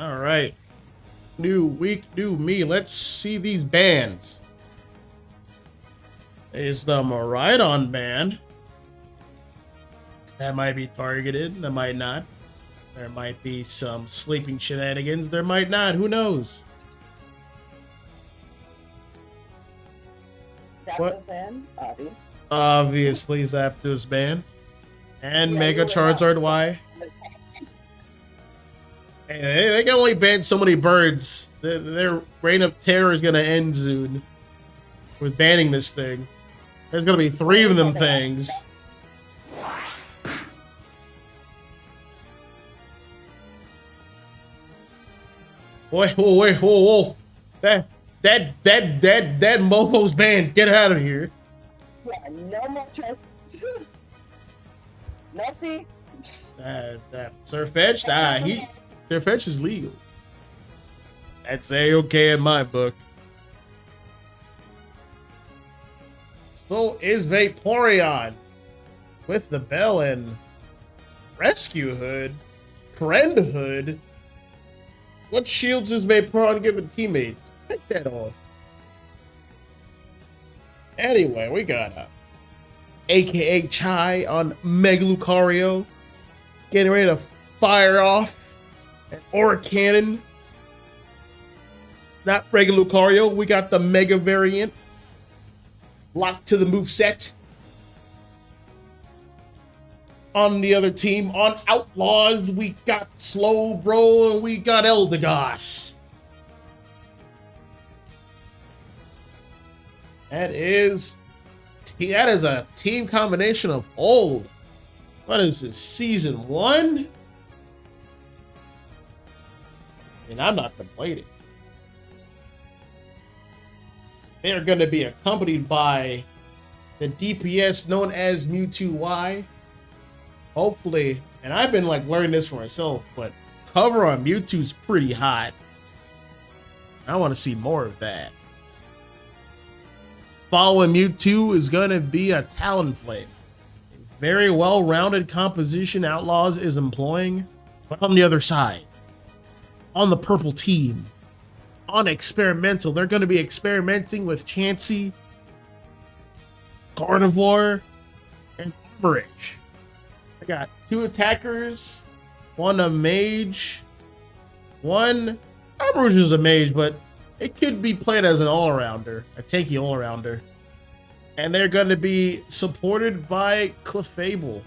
All right. New week, new me. Let's see these bands. Is the Maridon band. That might be targeted. That might not. There might be some sleeping shenanigans. There might not. Who knows? Zapdos band, Avi. Obviously, Zapdos band. And Yeah, Mega you were Charizard not. Y. Hey, they can only ban so many birds. Their reign of terror is gonna end soon with banning this thing. There's gonna be 3 of them things. Wait, whoa, wait, whoa, whoa! That mofo's banned. Get out of here! Yeah, no more trust. No, see? That Surfetched, Surfetched is legal. That's A-okay in my book. So is Vaporeon with the bell and rescue hood, friend hood. What shields is Vaporeon giving teammates? Take that off. Anyway, we got AKA Chai on Mega Lucario, getting ready to fire off an Aura Cannon. Not regular Lucario, we got the Mega variant. Locked to the moveset. On the other team, on Outlaws, we got Slowbro and we got Eldegoss. That is a team combination of old. What is this, season 1? And I'm not complaining. They are going to be accompanied by the DPS known as Mewtwo Y. Hopefully, and I've been like learning this for myself, but cover on Mewtwo's pretty hot. I want to see more of that. Following Mewtwo is going to be a Talonflame. A very well-rounded composition Outlaws is employing. But on the other side, on the purple team, on experimental, they're going to be experimenting with Chansey, Gardevoir, and Armorage. I got 2 attackers, 1 a mage, 1 Armorage is a mage, but it could be played as an all-arounder, a tanky all-arounder. And they're going to be supported by Clefable.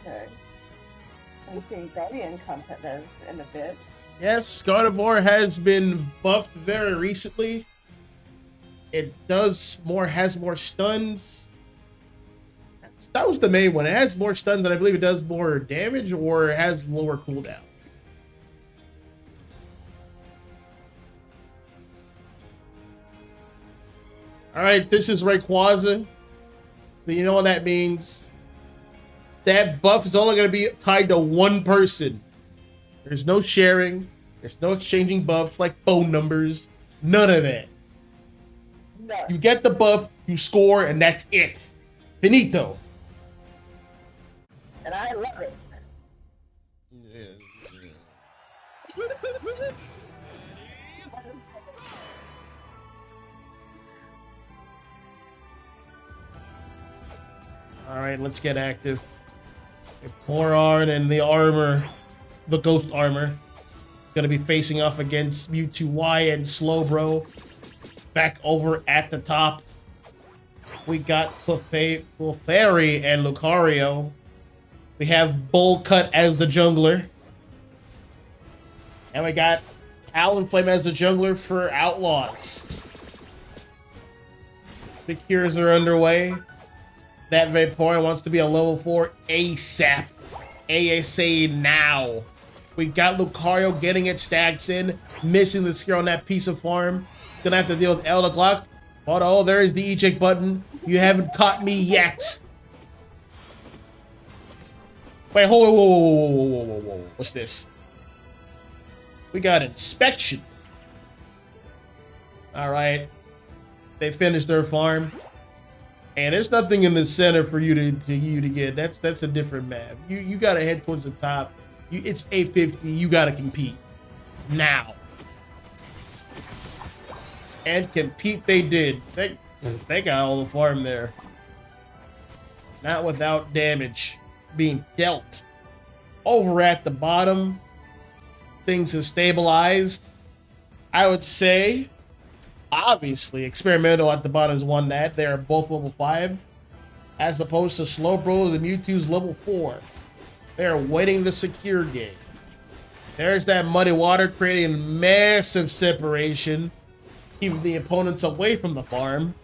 Okay. I'm seeing Guardian competitive in a bit. Yes, Gardevoir has been buffed very recently. It has more stuns. That was the main one. It has more stuns, and I believe it does more damage, or it has lower cooldown. All right, this is Rayquaza. So you know what that means. That buff is only going to be tied to 1 person. There's no sharing. There's no exchanging buffs like phone numbers. None of that. No. You get the buff, you score, and that's it. Finito. And I love it. All right, let's get active. Porygon and the armor, the ghost armor, gonna be facing off against Mewtwo Y and Slowbro. Back over at the top, we got Clefairy and Lucario. We have Bull Cut as the jungler. And we got Talonflame as the jungler for Outlaws. The cures are underway. That Vaporeon wants to be a level 4 ASAP. ASA now. We got Lucario getting its stacks in, missing the skill on that piece of farm. Gonna have to deal with Eldegoss. But oh, there's the eject button. You haven't caught me yet. Wait, hold on, whoa. What's this? We got inspection. All right. They finished their farm. And there's nothing in the center for you to get. That's a different map. You gotta head towards the top. It's 850. You gotta compete now. And compete they did. They got all the farm there. Not without damage being dealt. Over at the bottom, things have stabilized. I would say, obviously, Experimental at the bottom has won that. They're both level 5. As opposed to Slowbros and Mewtwo's level 4. They're winning the secure game. There's that muddy water creating massive separation, keeping the opponents away from the farm.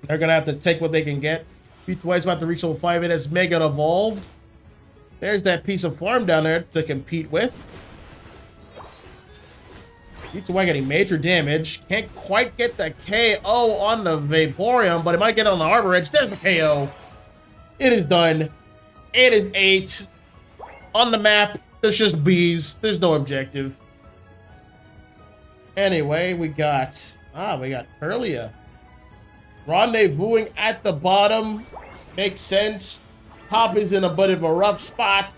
They're going to have to take what they can get. Mewtwo is about to reach level 5. It has Mega Evolved. There's that piece of farm down there to compete with. Mewtwo getting major damage. Can't quite get the KO on the Vaporeon, but it might get on the Arbor Edge. There's the KO. It is done. It is 8. On the map, there's just bees. There's no objective. Anyway, we got Curlia. Rendezvousing at the bottom. Makes sense. Top is in a bit of a rough spot.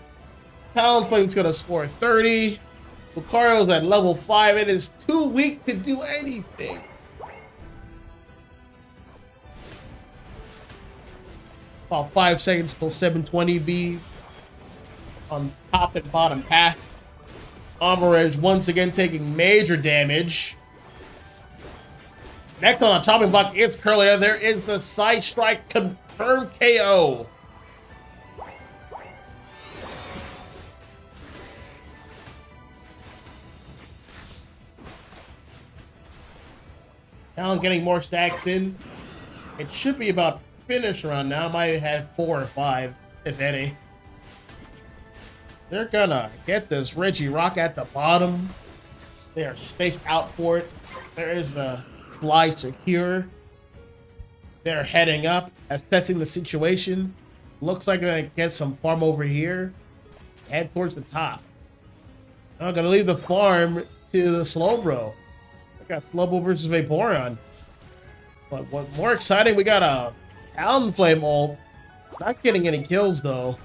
Talonflame's gonna score 30. Lucario's at level 5. It is too weak to do anything. About 5 seconds till 720B on top and bottom path. Arbor Edge once again taking major damage. Next on a chopping block is Curlia. There is a side strike confirmed KO. Talon getting more stacks in. It should be about finish around now. Might have 4 or 5, if any. They're gonna get this Regirock at the bottom. They are spaced out for it. There is the fly secure. They're heading up, assessing the situation. Looks like they're gonna get some farm over here. Head towards the top. I'm gonna leave the farm to the Slowbro. We got Slowbro versus Vaporeon. But what's more exciting, we got a Talonflame ult. Not getting any kills though.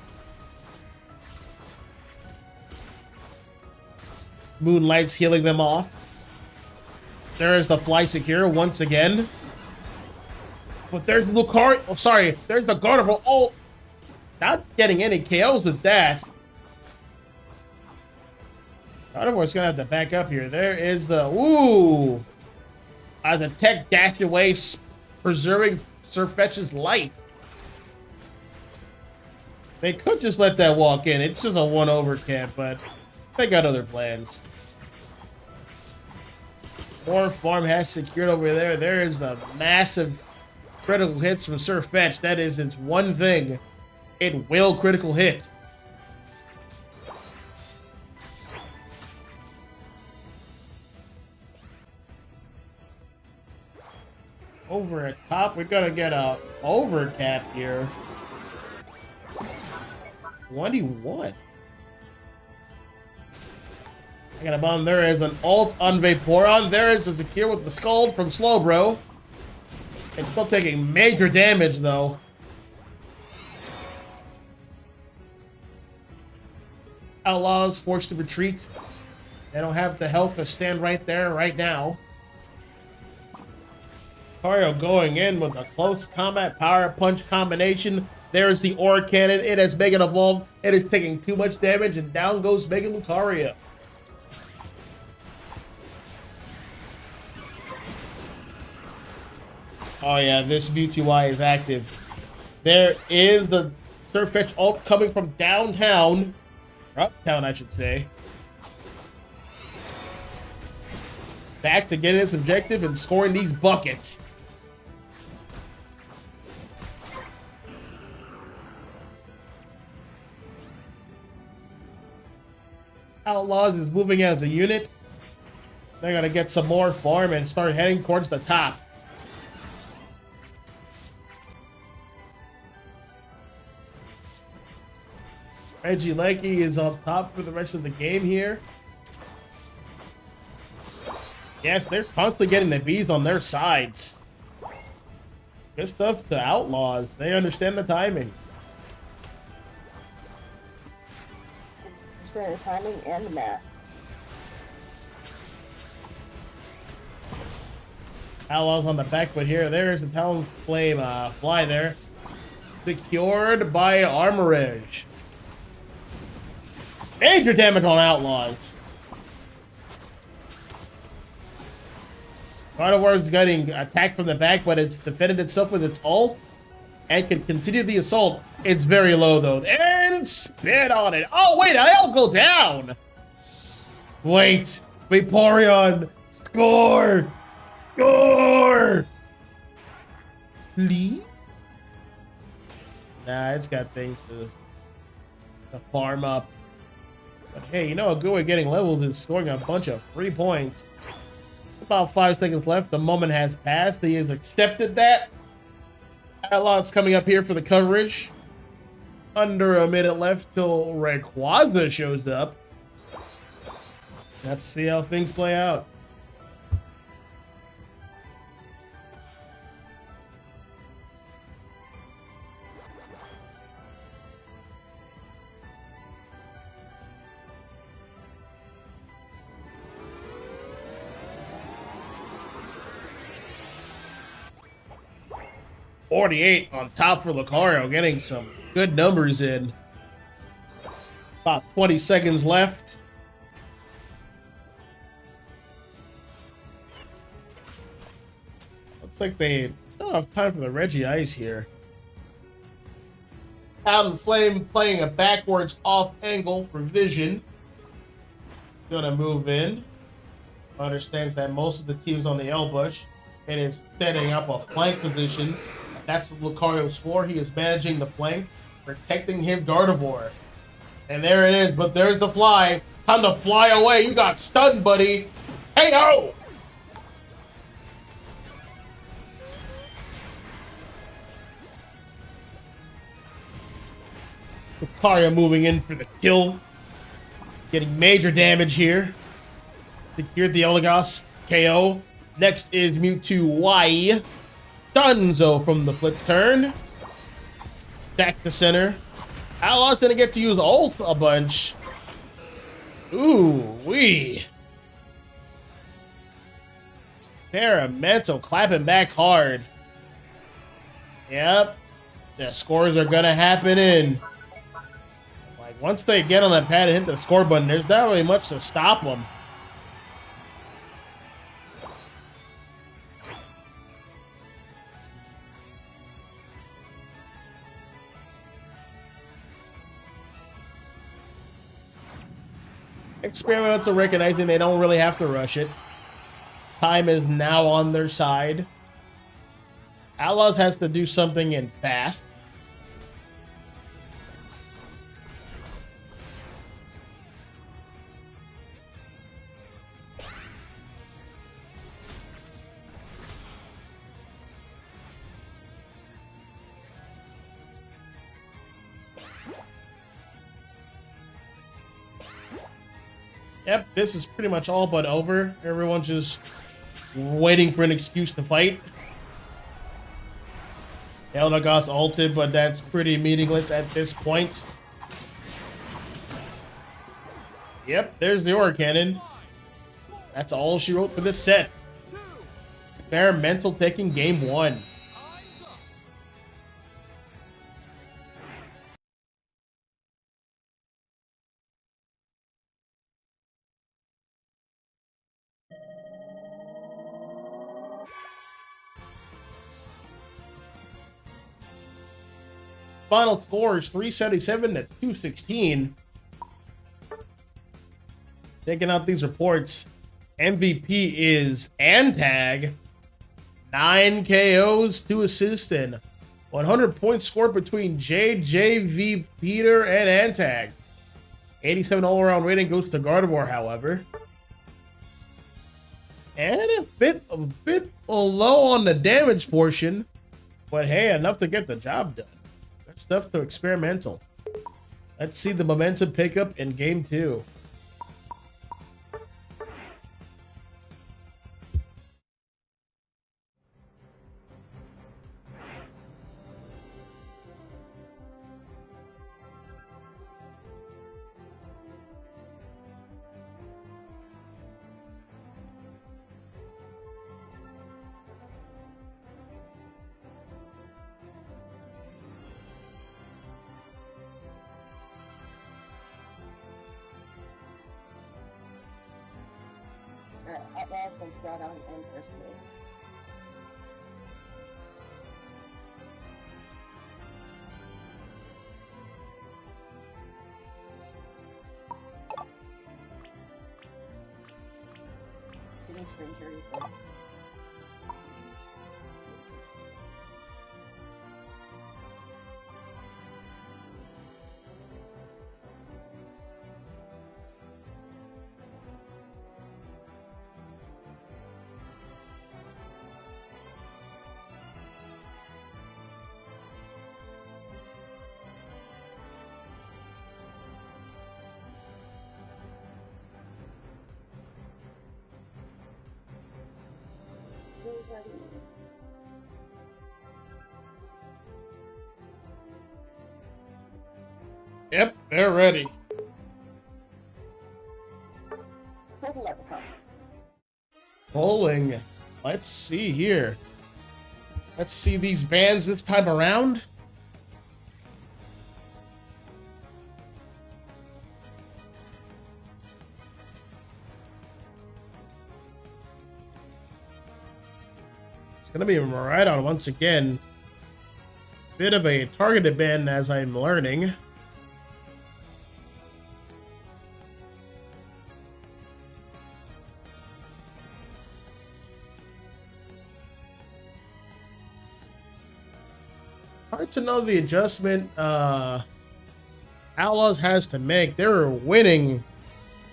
Moonlight's healing them off. There is the Fly Secure once again. But there's Lucario. Oh, sorry. There's the Gardevoir ult. Not getting any KOs with that. Gardevoir's gonna have to back up here. There is the... Ooh! The tech dashed away, preserving Sirfetch's life. They could just let that walk in. It's just a 1-over camp, but they got other plans. More farm has secured over there. There is the massive critical hits from Sirfetch. That is its one thing. It will critical hit. Over at top, we're gonna get a overcap here. 21. I got a bomb. There is an ult on Vaporeon. There is a secure with the Scald from Slowbro. It's still taking major damage though. Outlaws forced to retreat. They don't have the health to stand right there right now. Lucario going in with a close combat power punch combination. There's the Aura Cannon. It has Mega Evolved. It is taking too much damage, and down goes Mega Lucario. Oh yeah, this Mewtwo is active. There is the Sirfetch ult coming from downtown. Or uptown, I should say. Back to getting its objective and scoring these buckets. Outlaws is moving as a unit. They're gonna get some more farm and start heading towards the top. Regieleki is on top for the rest of the game here. Yes, they're constantly getting the bees on their sides. Good stuff to Outlaws. They understand the timing. Understand the timing and the math. Outlaws on the back foot here. There's a Talon Flame fly there. Secured by Armorage. Major damage on Outlaws. Gardevoir is getting attacked from the back, but it's defended itself with its ult and can continue the assault. It's very low though. And spit on it. Oh wait, I'll go down. Wait, Vaporeon, score, score. Please. Nah, it's got things to farm up. But hey, you know a good way of getting levels is scoring a bunch of free points. About 5 seconds left. The moment has passed. He has accepted that. Outlaws coming up here for the coverage. Under a minute left till Rayquaza shows up. Let's see how things play out. .48 on top for Lucario, getting some good numbers in. About 20 seconds left. Looks like they don't have time for the Regice here. Talon Flame playing a backwards off angle for vision. Gonna move in. Understands that most of the team's on the L bush and is setting up a flank position. That's Lucario's floor. He is managing the flank, protecting his Gardevoir. And there it is, but there's the fly. Time to fly away. You got stunned, buddy. Hey-ho! Lucario moving in for the kill. Getting major damage here. Secured the Elagos KO. Next is Mewtwo Y. Dunzo from the flip turn. Back to center. Outlaws gonna get to use ult a bunch. Ooh, wee. Experimental clapping back hard. Yep. The scores are gonna happen in. Like, once they get on that pad and hit the score button, there's not really much to stop them. Experimental recognizing they don't really have to rush it. Time is now on their side. Outlaws has to do something in fast. Yep, this is pretty much all but over. Everyone's just waiting for an excuse to fight. Elagos ulted, but that's pretty meaningless at this point. Yep, there's the Aura Cannon. That's all she wrote for this set. Experimental taking game 1. Final score is 377 to 216. Taking out these reports, MVP is Antag. 9 KOs, 2 assists, and 100 points scored between JJV Peter and Antag. 87 all-around rating goes to Gardevoir, however. And a bit low on the damage portion, but hey, enough to get the job done. Stuff to experimental. Let's see the momentum pick up in game 2. Outlaws wants to go out on first move. Give me Stranger Reaper. Yep, they're ready. Bowling. Let's see here. Let's see these bands this time around. It's gonna be right on once again. Bit of a targeted ban as I'm learning. Hard to know the adjustment Outlaws has to make. They were winning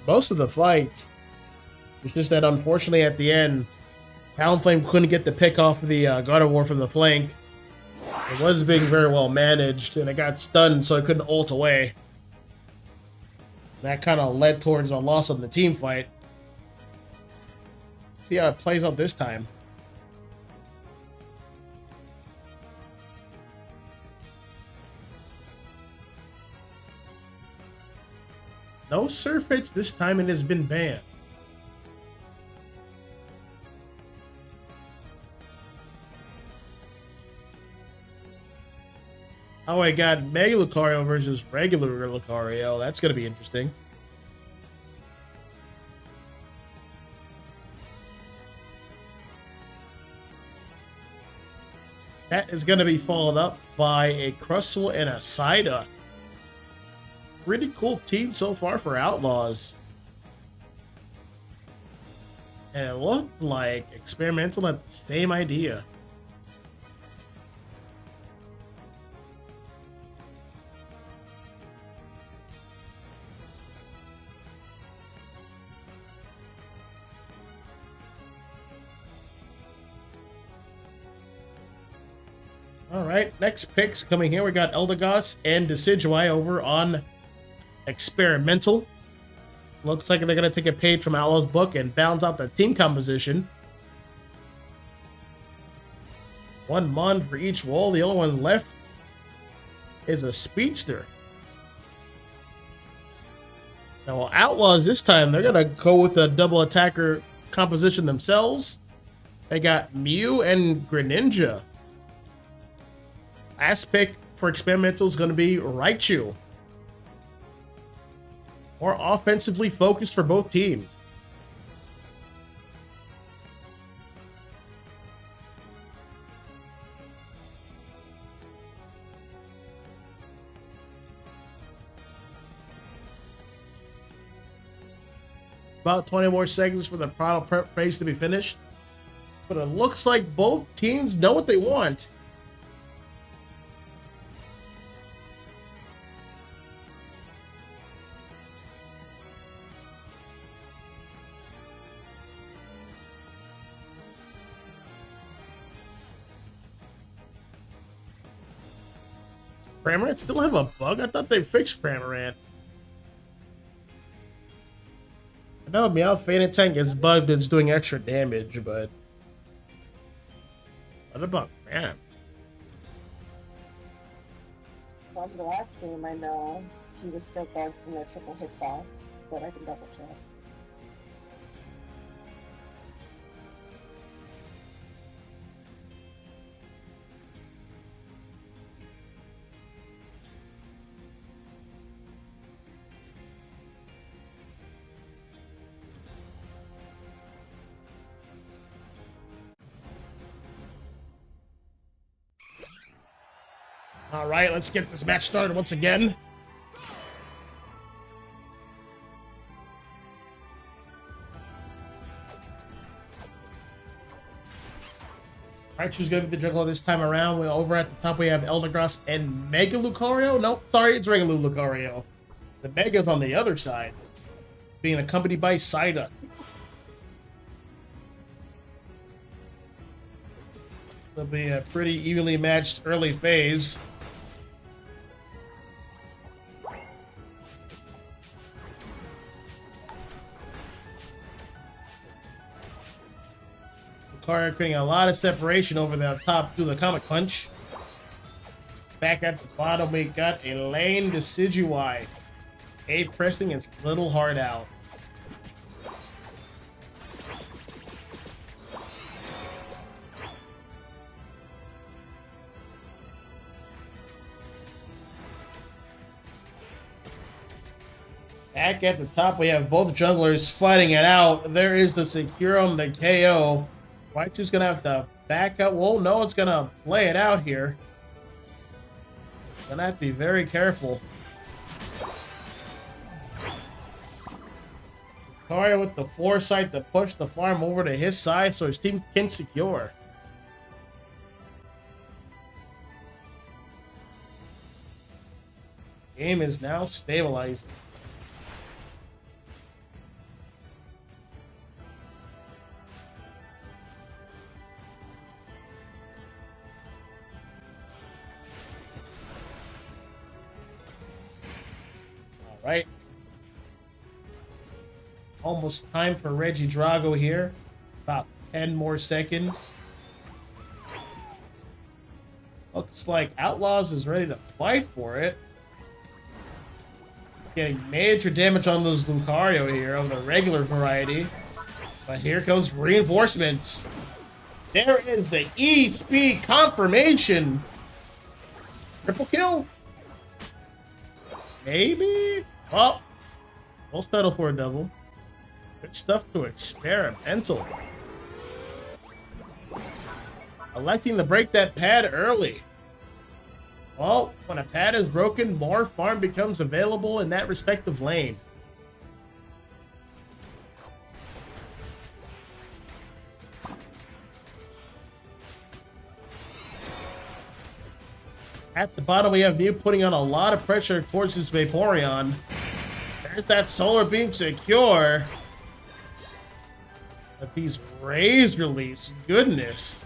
most of the fights. It's just that unfortunately at the end, Talonflame couldn't get the pick off of the God of War from the flank. It was being very well managed, and it got stunned, so it couldn't ult away. That kind of led towards a loss of the team fight. See how it plays out this time. No surf hits this time, and has been banned. Oh, I got Mega Lucario versus regular Lucario. That's going to be interesting. That is going to be followed up by a Crustle and a Psyduck. Pretty cool team so far for Outlaws. And it looked like Experimental had the same idea. All right, next picks coming here. We got Eldegoss and Decidueye over on Experimental. Looks like they're going to take a page from Outlaws' book and balance out the team composition. One Mon for each wall. The only one left is a Speedster. Now, Outlaws this time, they're going to go with the double attacker composition themselves. They got Mew and Greninja. Last pick for Experimental is going to be Raichu. More offensively focused for both teams. About 20 more seconds for the product prep phase to be finished. But it looks like both teams know what they want. Cramorant still have a bug? I thought they fixed Cramorant. I know Meowth Tank is bugged and it's doing extra damage, but what about Cram? From the last game, I know he was still bugged from the triple hitbox, but I can double check. All right, let's get this match started once again. Raichu's gonna be the juggler this time around. We're over at the top. We have Eldegoss and Mega Lucario. Nope, sorry, it's regular Lucario. The Mega's on the other side, being accompanied by Psyduck. It'll be a pretty evenly matched early phase. Lucario creating a lot of separation over the top through the Comet Punch. Back at the bottom, we got a lane Decidueye. A pressing its little heart out. Back at the top, we have both junglers fighting it out. There is the secure on the KO. Raichu's gonna have to back up. Well, no, it's gonna play it out here. Gonna have to be very careful. Lucario with the foresight to push the farm over to his side so his team can secure. Game is now stabilizing. Right. Almost time for Regidrago here. About 10 more seconds. Looks like Outlaws is ready to fight for it. Getting major damage on those Lucario here on the regular variety. But here comes reinforcements. There is the E-Speed confirmation. Triple kill? Maybe? Well, we'll settle for a double. Good stuff to experimental. Electing to break that pad early. Well, when a pad is broken, more farm becomes available in that respective lane. At the bottom, we have Mew putting on a lot of pressure towards his Vaporeon. There's that Solar Beam secure. But these Razor Leafs, goodness.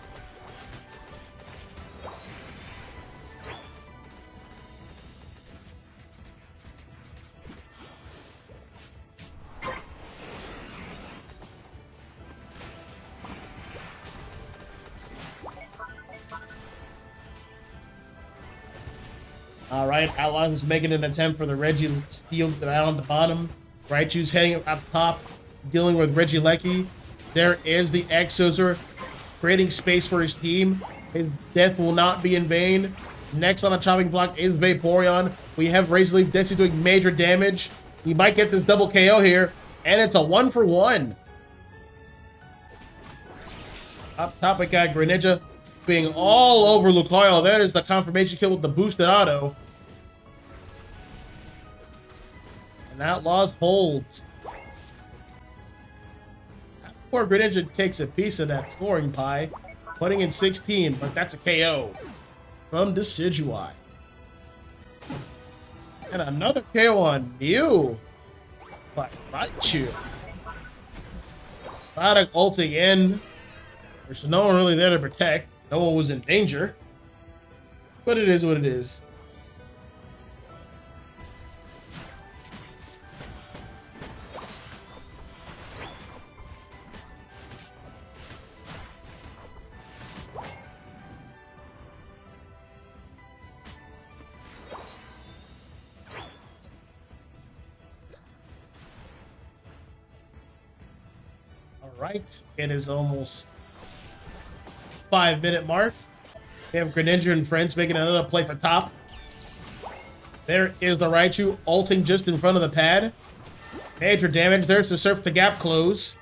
All right, Outlaws is making an attempt for the Reggie field down on the bottom. Raichu's heading up top, dealing with Regieleki. There is the Exozer, creating space for his team. His death will not be in vain. Next on the chopping block is Vaporeon. We have Razor Leaf Dexy doing major damage. He might get this double KO here, and it's a 1-for-1. Up top, we got Greninja being all over Lucario. There is the confirmation kill with the boosted auto. And Outlaws holds. Poor Greninja takes a piece of that scoring pie, putting in 16, but that's a KO from Decidueye. And another KO on Mew by Raichu. Psyduck ulting in. There's no one really there to protect. No one was in danger. But it is what it is. Right, it is almost 5-minute mark. We have Greninja and friends making another play for top. There is the Raichu ulting just in front of the pad. Major damage. There's the Surf the Gap close.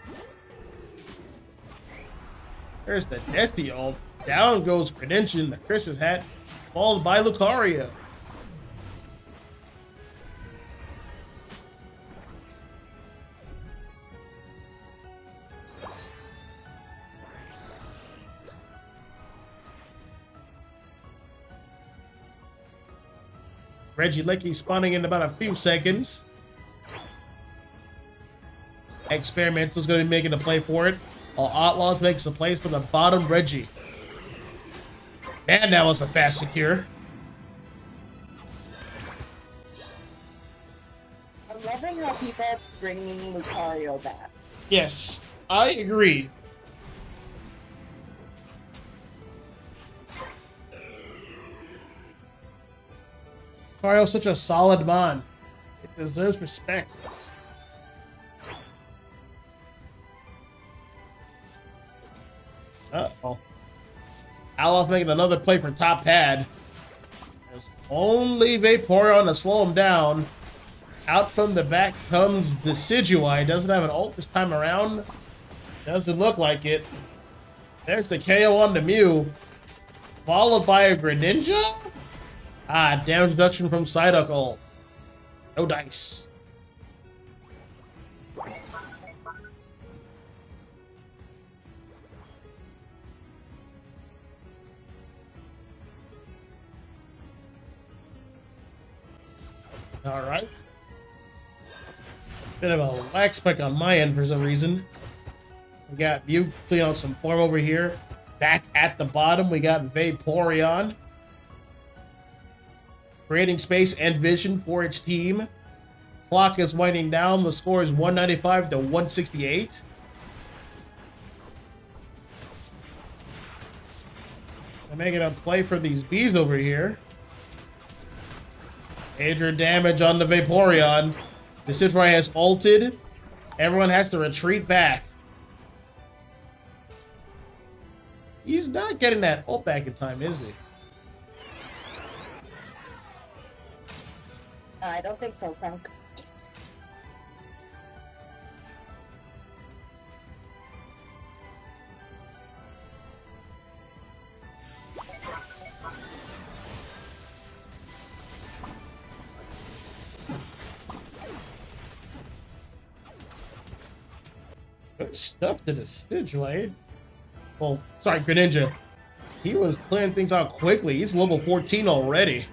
There's the Desi ult. Down goes Greninja in the Christmas hat. followed by Lucario. Regieleki spawning in about a few seconds. Experimental's going to be making a play for it, while Outlaws makes a play for the bottom Reggie. Man, that was a fast secure. I'm loving how people are bringing Lucario back. Yes, I agree. Lucario's such a solid mon. It deserves respect. Uh-oh. Outlaws making another play for top pad. There's only Vaporeon to slow him down. Out from the back comes Decidueye. Doesn't have an ult this time around. Doesn't look like it. There's the KO on the Mew. Followed by a Greninja? Ah, damage reduction from Psyduck ult. No dice. All right. Bit of a lag spike on my end for some reason. We got Mew clean out some form over here. Back at the bottom, we got Vaporeon. Creating space and vision for its team. Clock is winding down. The score is 195 to 168. I'm making a play for these bees over here. Major damage on the Vaporeon. The Decidueye has ulted. Everyone has to retreat back. He's not getting that ult back in time, is he? I don't think so, Punk. Good stuff to the Decidueye. Well, sorry, Greninja. He was clearing things out quickly. He's level 14 already.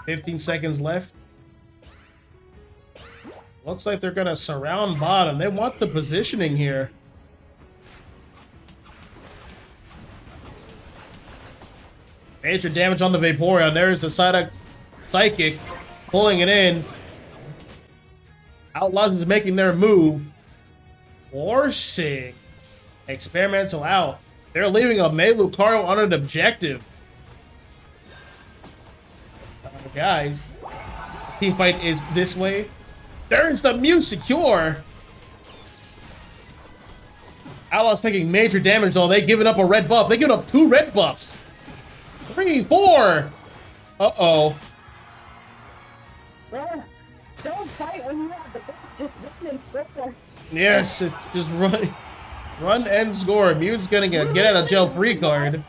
15 seconds left. Looks like they're gonna surround bottom. They want the positioning here. Major damage on the Vaporeon. There's the Psyduck Psychic pulling it in. Outlaws is making their move. Forcing. Experimental out. They're leaving a May Lucario on an objective. Guys, team fight is this way. There's the Mew secure. Outlaws taking major damage though. They giving up a red buff. They giving up 2 red buffs. 3, 4. Uh-oh. Don't fight when you have the buff. Just run and scripture. Yes, just run. Run and score. Mew's gonna get out of jail free card.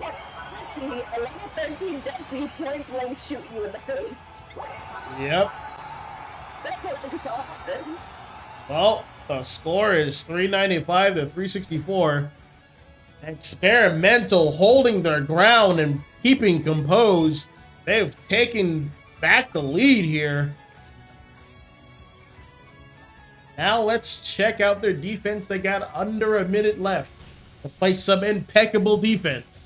11-13 Desi point blank shoot you in the face. Yep. That's what we saw happen. Well, the score is 395 to 364. Experimental holding their ground and keeping composed. They've taken back the lead here. Now let's check out their defense. They got under a minute left to play some impeccable defense.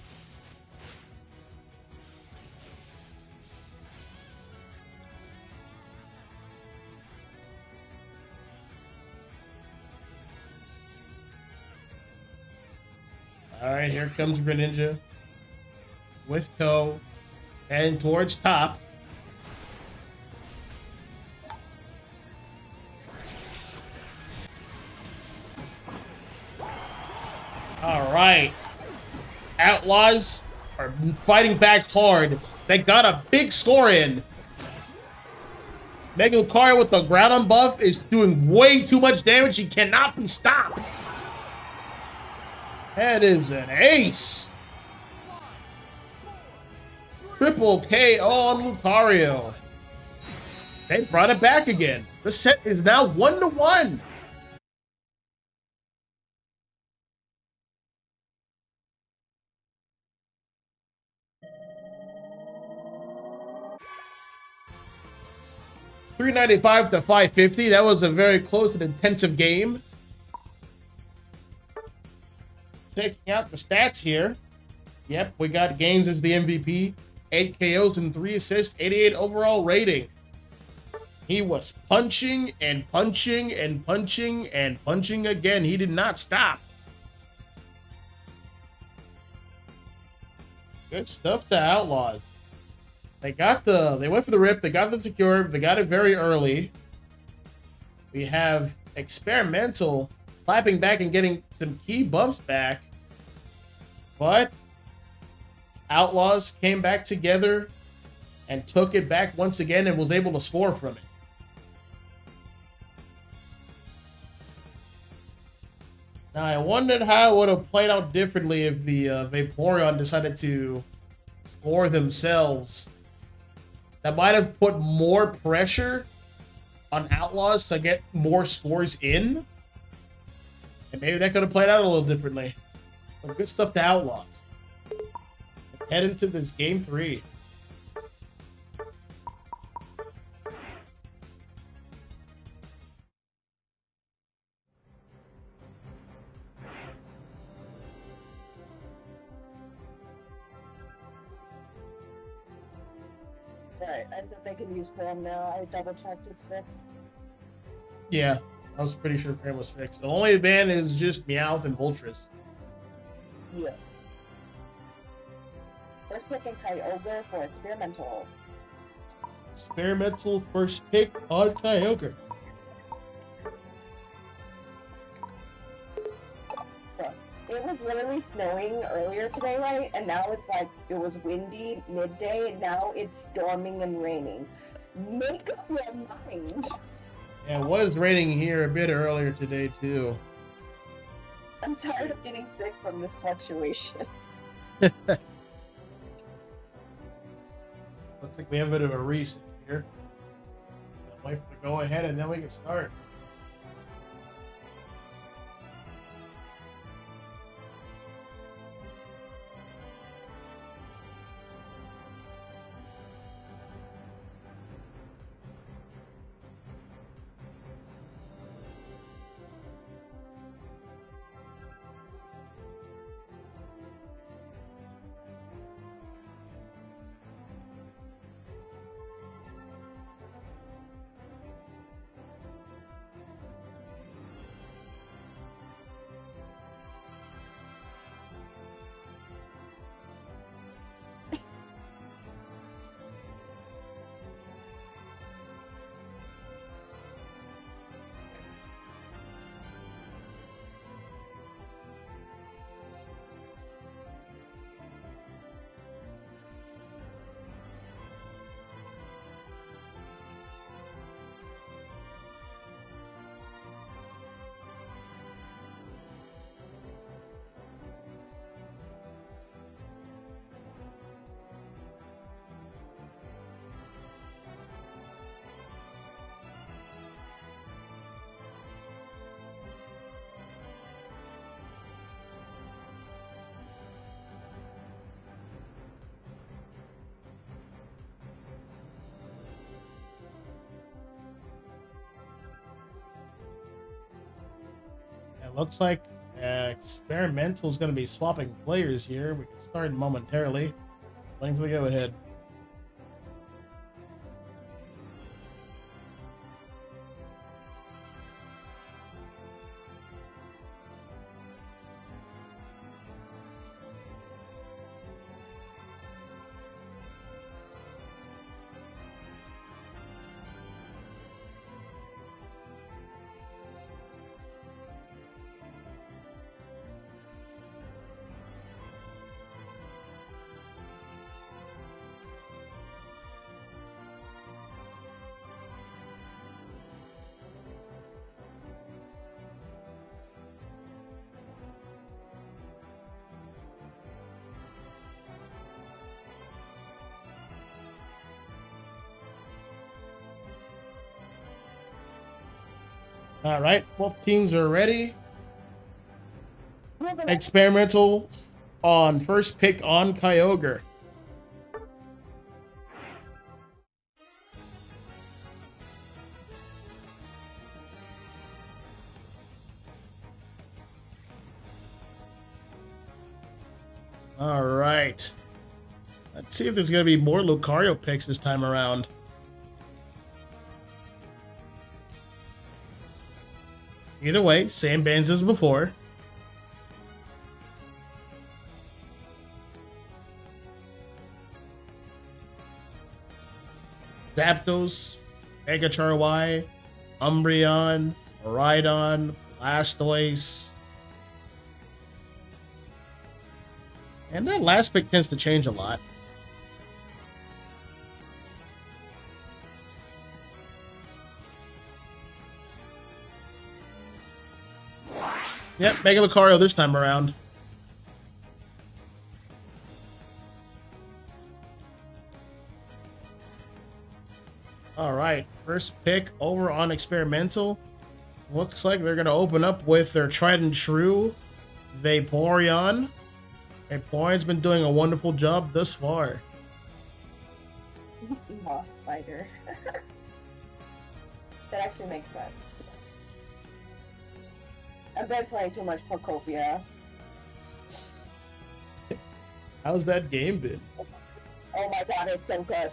Alright, here comes Greninja with Ko heading towards top. Alright. Outlaws are fighting back hard. They got a big score in. Mega Lucario with the ground buff is doing way too much damage. He cannot be stopped. That is an ace. Triple KO on Lucario. They brought it back again. The set is now 1-1. $395 to $550. That was a very close and intensive game. Checking out the stats here. Yep, we got Gaines as the MVP. 8 KOs and 3 assists, 88 overall rating. He was punching and punching and punching and punching again. He did not stop. Good stuff to Outlaws. They went for the rip, they got the secure, they got it very early. We have Experimental clapping back and getting some key buffs back. But Outlaws came back together and took it back once again and was able to score from it. Now, I wondered how it would have played out differently if the Vaporeon decided to score themselves. That might have put more pressure on Outlaws to get more scores in. And maybe that could have played out a little differently. But good stuff to Outlaws. Let's head into this game 3. Right, I said they can use Chrome now. I double checked it's fixed. Yeah, I was pretty sure Cram was fixed. The only ban is just Meowth and Voltress. Yeah. First pick in Kyogre for Experimental. Experimental first pick on Kyogre. It was literally snowing earlier today, right? And now it's like, it was windy midday, and now it's storming and raining. Make up your mind. Yeah, it was raining here a bit earlier today, too. I'm tired of getting sick from this fluctuation. Looks like we have a bit of a reset here. I'll wait for the go ahead and then we can start. It looks like Experimental is going to be swapping players here. We can start momentarily. Waiting for the go ahead. All right, both teams are ready. Well, then Experimental on first pick on Kyogre. All right. Let's see if there's going to be more Lucario picks this time around. Either way, same bands as before. Zapdos, Mega CharY, Umbreon, Rhydon, Blastoise. And that last pick tends to change a lot. Yep, Mega Lucario this time around. All right, first pick over on Experimental. Looks like they're going to open up with their tried and true Vaporeon. Vaporeon's been doing a wonderful job thus far. Moss spider. That actually makes sense. I've been playing too much Pocopia. How's that game been? Oh my god, it's so good.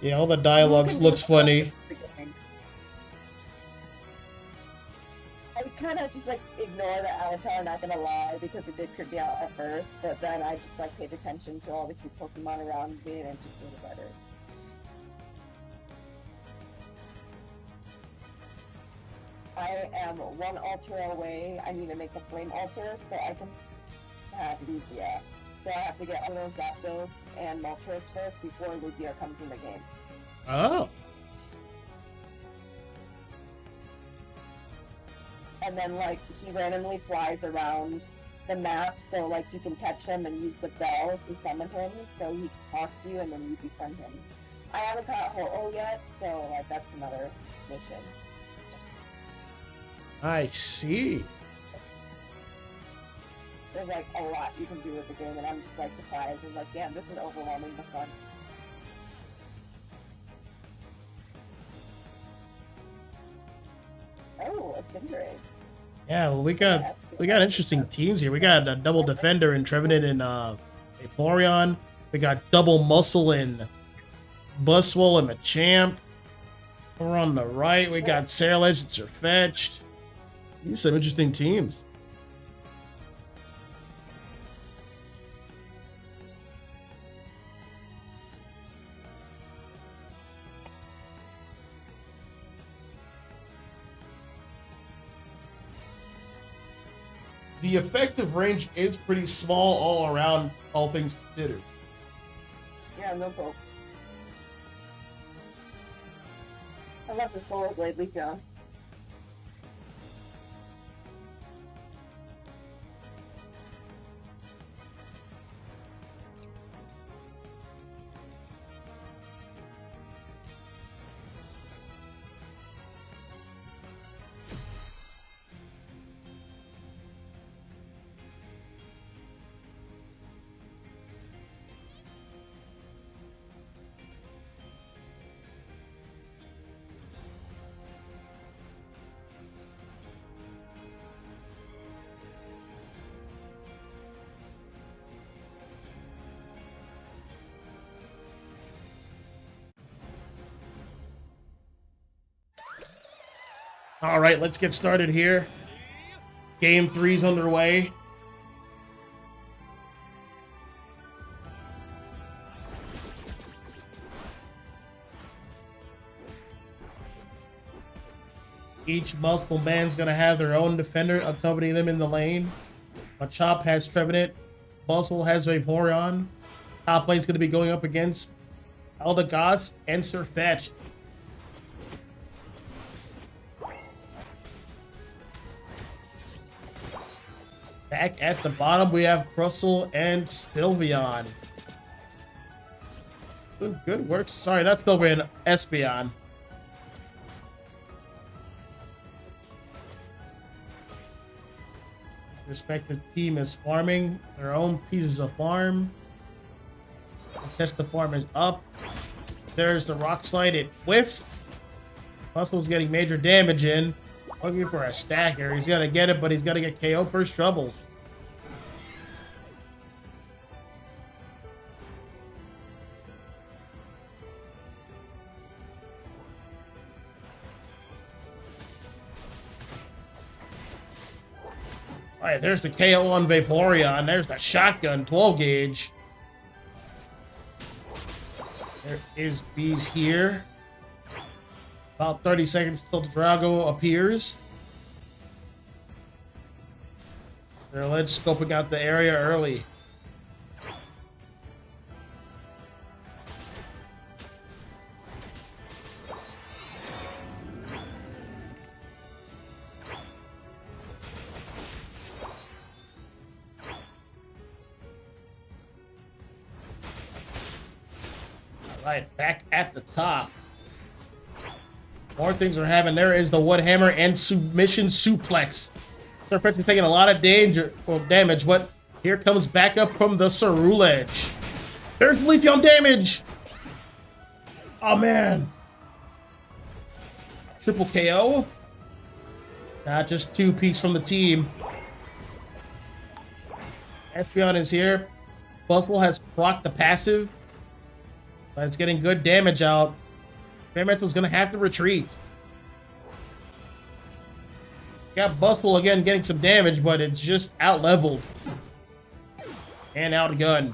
Yeah, all the dialogue looks funny. I kind of just like ignore the avatar, not gonna lie, because it did creep me out at first, but then I just like paid attention to all the cute Pokemon around me and it just made it better. I am one altar away. I need to make a flame altar so I can have Lugia. So I have to get Outlaws, Zapdos, and Moltres first before Lugia comes in the game. Oh. And then like he randomly flies around the map, so like you can catch him and use the bell to summon him, so he can talk to you and then you befriend him. I haven't caught Ho-Oh yet, so like that's another mission. I see. There's like a lot you can do with the game, and I'm just like surprised and like, damn, this is overwhelming but fun. Oh, a Cinderace. Yeah, well, we got interesting teams here. We got a double defender in Trevenant and Vaporeon. We got double muscle in Buswell and Machamp. Over on the right, we got Sarilege and Sirfetch'd. These are some interesting teams. The effective range is pretty small all around, all things considered. Yeah, no hope. Unless it's Solar Blade Leafeon. All right, let's get started here. Game 3's underway. Each muscle man's gonna have their own defender accompany them in the lane. Machop has Trevenant. Bustle has Vaporeon. Top lane's gonna be going up against Eldegoss and Sirfetch'd. Back at the bottom, we have Crustle and Sylveon. Good work. Sorry, not Sylveon, Espeon. Respective team is farming their own pieces of farm. Test the farm is up. There's the rock slide. It whiffs. Hustle's getting major damage in. Looking for a stacker. He's gonna get it, but he's gonna get KO first troubles. Alright, there's the KO on Vaporeon. There's the shotgun, 12 gauge. There is Bees here. About 30 seconds till the Drago appears. They're scoping out the area early. Alright, back at the top. More things are happening. There is the Woodhammer and submission suplex. Surfetch is taking a lot of damage, but here comes backup from the Ceruledge. There's Leafeon damage! Oh man. Triple KO. Not just 2-piece from the team. Espeon is here. Buzzwole has procced the passive. But it's getting good damage out. Experimental's gonna have to retreat. Got Buzzwole again getting some damage, but it's just out-leveled. And outgunned.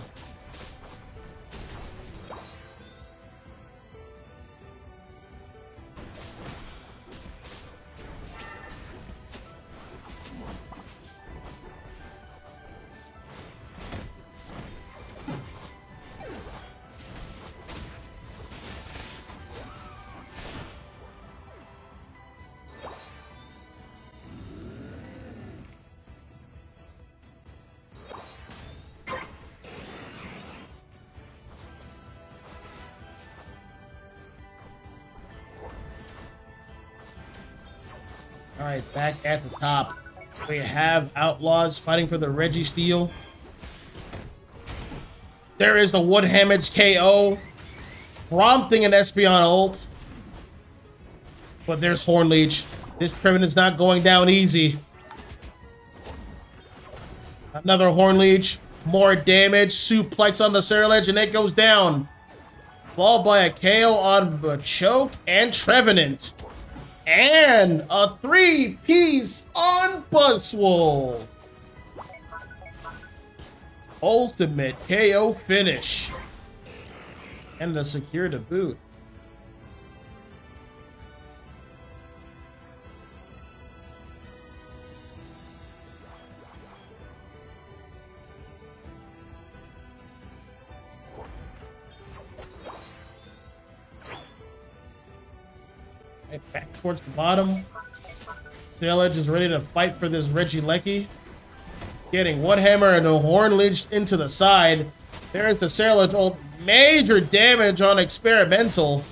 Alright, back at the top. We have Outlaws fighting for the Registeel. There is the Woodhammer's KO. Prompting an Espeon ult. But there's Hornleech. This Trevenant's not going down easy. Another Hornleech. More damage. Suplex on the Ceruledge and it goes down. Followed by a KO on Machoke and Trevenant. And a 3-piece on Buzzwole. Ultimate KO finish. And the secure to boot. Back towards the bottom. Ceruledge is ready to fight for this Regieleki. Getting Woodhammer and a Hornleech into the side. There's the Ceruledge ult. Major damage on Experimental.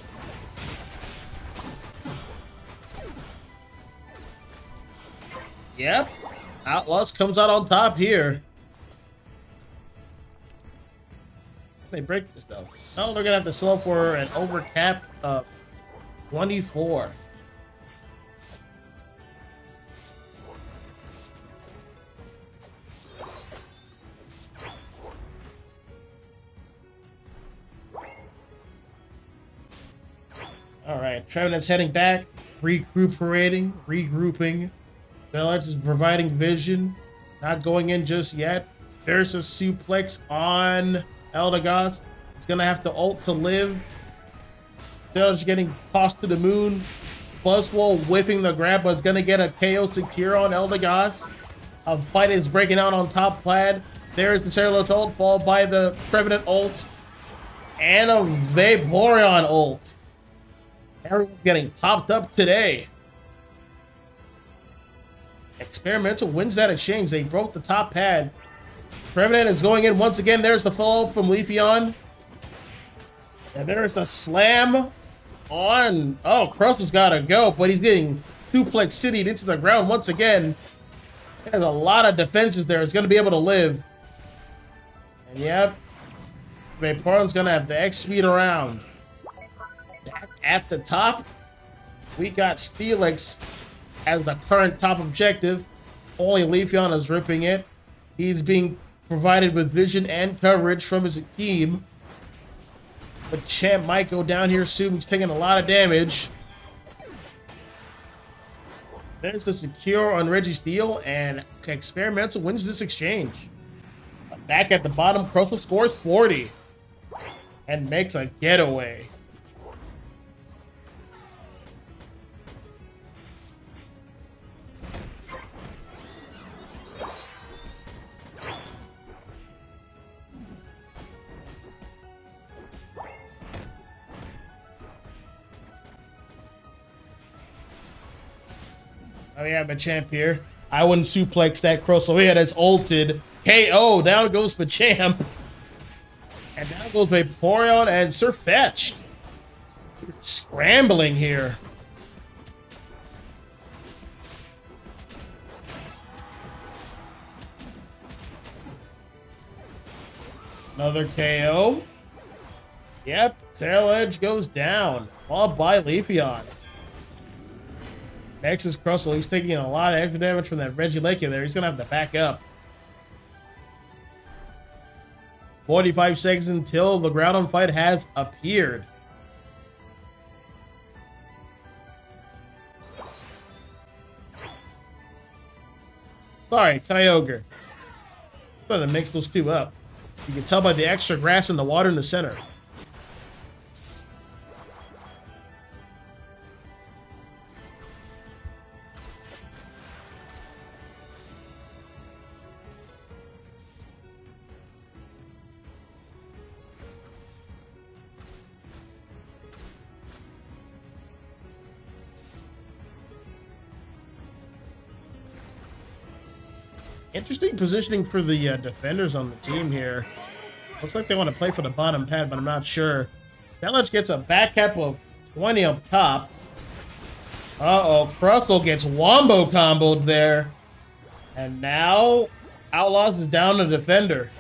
Yep. Outlaws comes out on top here. They break this though. No, they're gonna have to sell for an overcap of 24. Alright, Trevenant's heading back, regrouping. Ceruledge is providing vision, not going in just yet. There's a suplex on Eldegoss. It's gonna have to ult to live. Ceruledge getting tossed to the moon. Buzzwole whipping the grab, but it's gonna get a KO secure on Eldegoss. A fight is breaking out on top Plaid. There's the Ceruledge ult, followed by the Trevenant ult. And a Vaporeon ult. Everyone's getting popped up today. Experimental wins that exchange. They broke the top pad. Trevenant is going in once again. There's the follow-up from Leafeon. And there's the slam on. Oh, Crusher's gotta go, but he's getting suplex city'd into the ground once again. There's a lot of defenses there. It's going to be able to live. And yep, Vaporeon's going to have the X speed around. At the top, we got Steelix as the current top objective. Only Leafeon is ripping it. He's being provided with vision and coverage from his team. But Champ might go down here soon. He's taking a lot of damage. There's the secure on Registeel, and Experimental wins this exchange. Back at the bottom, Crustle scores 40 and makes a getaway. Oh yeah, Machamp here. I wouldn't suplex that Crustle. Yeah, that's ulted. KO. Down goes Machamp. And down goes Vaporeon and Sirfetch'd. Scrambling here. Another KO. Yep, Tail Edge goes down. Followed by Leafeon. Next is Crustle. He's taking a lot of extra damage from that Regieleki there. He's going to have to back up. 45 seconds until the Groudon fight has appeared. Sorry, Kyogre. I'm going to mix those two up. You can tell by the extra grass and the water in the center. Interesting positioning for the defenders on the team here. Looks like they want to play for the bottom pad, but I'm not sure. Delich gets a back cap of 20 up top. Uh-oh, Crustle gets wombo comboed there. And now, Outlaws is down to defender.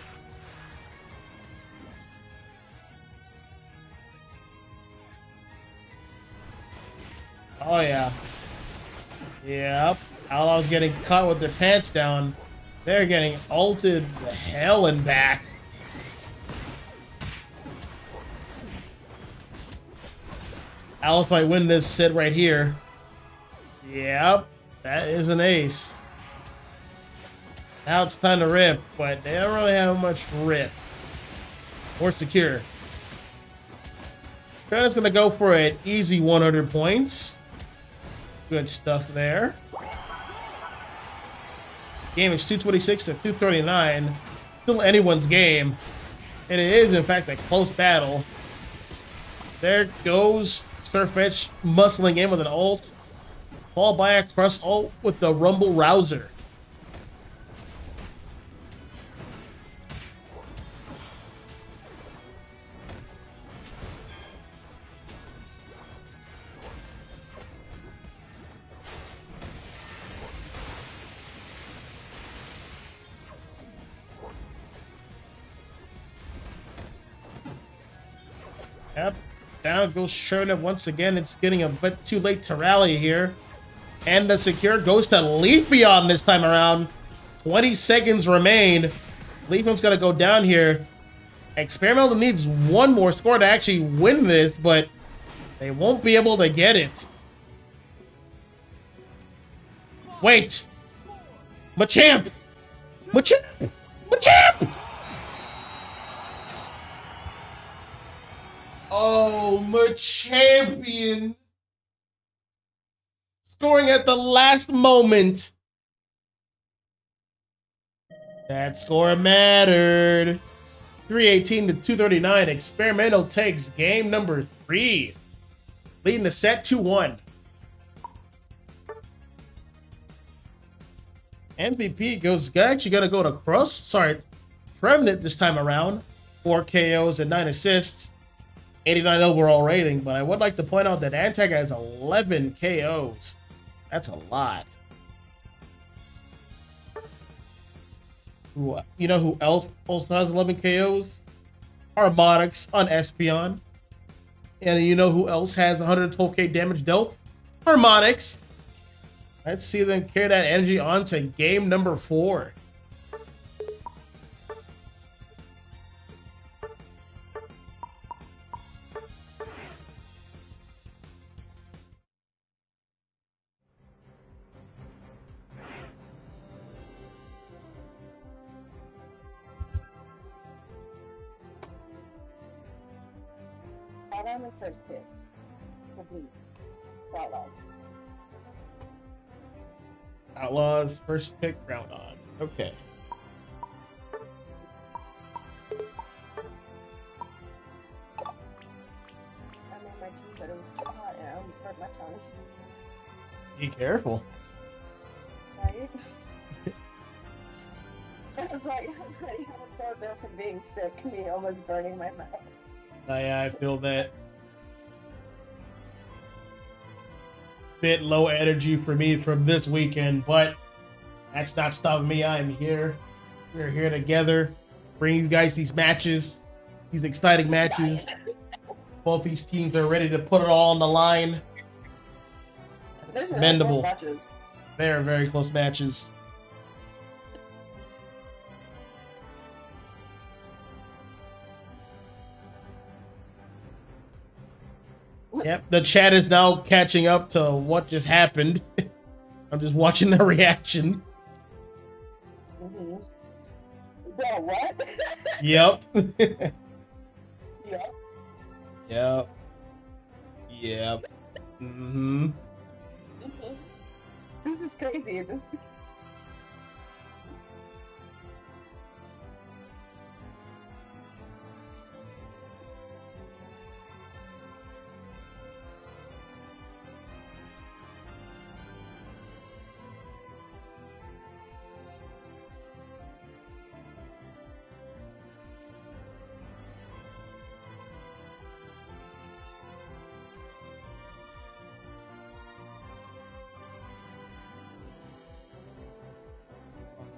Oh, yeah. Yep. Outlaws getting caught with their pants down. They're getting ulted the hell and back. Alice might win this set right here. Yep, that is an ace. Now it's time to rip, but they don't really have much rip. Or secure. Trina's gonna go for an easy 100 points. Good stuff there. Game is 226 to 239. Still anyone's game. And it is, in fact, a close battle. There goes Sirfetch'd muscling in with an ult. Followed by a Crust ult with the Rumble Rouser. Yep, down goes Sherna once again. It's getting a bit too late to rally here. And the secure goes to Leafeon this time around. 20 seconds remain. Leafeon's got to go down here. Experimental needs one more score to actually win this, but they won't be able to get it. Wait. Machamp! Machamp! Machamp! Oh, Machampion. Scoring at the last moment. That score mattered. 318 to 239. Experimental takes game number 3. Leading the set 2-1. MVP goes actually gonna go to Crust. Sorry, Tremnant this time around. 4 KOs and 9 assists. 89 overall rating, but I would like to point out that Antag has 11 KOs. That's a lot. You know who else also has 11 KOs? Harmonix on Espeon. And you know who else has 112k damage dealt? Harmonix. Let's see them carry that energy on to game number 4. Bottom and first pick. Complete. Outlaws. Outlaws, first pick, round on. Okay. I made my tea, but it was too hot and I almost burnt my tongue. Be careful. Right? I was like, I'm ready to have a sore throat from being sick, me almost burning my mouth. Yeah, I feel that. Bit low energy for me from this weekend, but that's not stopping me. I'm here. We're here together, bringing you guys these matches, these exciting matches. Both these teams are ready to put it all on the line. There's really Mendable. close matches. They are very close matches. Yep, the chat is now catching up to what just happened. I'm just watching the reaction. Mm-hmm. Bro, what? Yep. Yep. Yep. Yep. Mm-hmm. This is crazy. This is...